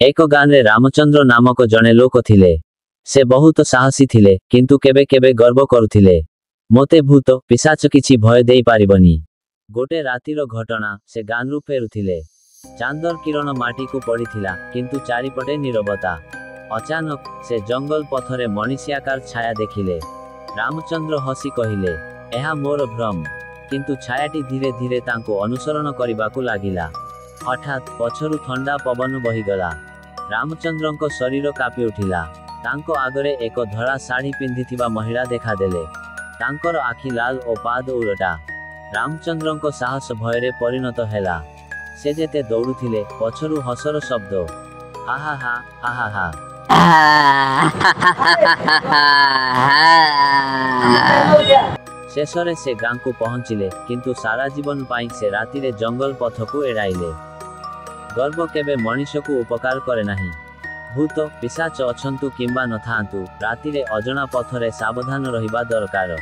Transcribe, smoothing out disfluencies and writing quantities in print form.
एक गाँव रामचंद्र नामक जड़े लोक थिले। से बहुत साहसी थिले, किंतु केबे केबे गर्व करुथिले। मोते भूत पिशाच किछि भय देई पारिबनी। गोटे रातिर घटना, से गाँव फेरुथिले। चांदर किरण माटी को पड़ीथिला, किंतु चारिपटे नीरवता। अचानक से जंगल पथरे मनीषियाकार छाया देखिले। रामचंद्र हसी कहिले, एहा मोर भ्रम। किंतु छायाटी धीरे धीरे तांको अनुसरण करिबाकू लागिला। हठात पछरु ठंडा पवन बहिगला। रामचंद्रंको शरीर कापी उठिला। तांको आगरे एक धड़ा साड़ी पिंधिथिबा महिला देखादेले। तांकर आखि लाल ओ पाद उलटा। रामचंद्रंको साहस भयरे परिणत हेला। से जेते दौड़ुथिले, पछरु हसर शब्द, हा हा हा हा हा हा। शेषरे से गाँ को पहुँचिले, किंतु सारा जीवन पाई से रातिरे जंगल पथ को एड़ाइले। गर्व केबे मनुष्य को उपकार करे नाही। भूत पिशाच अछंतु किंबा नथांतु, रातिरे अजଣା पथरे सावधान रहिबा दरकार।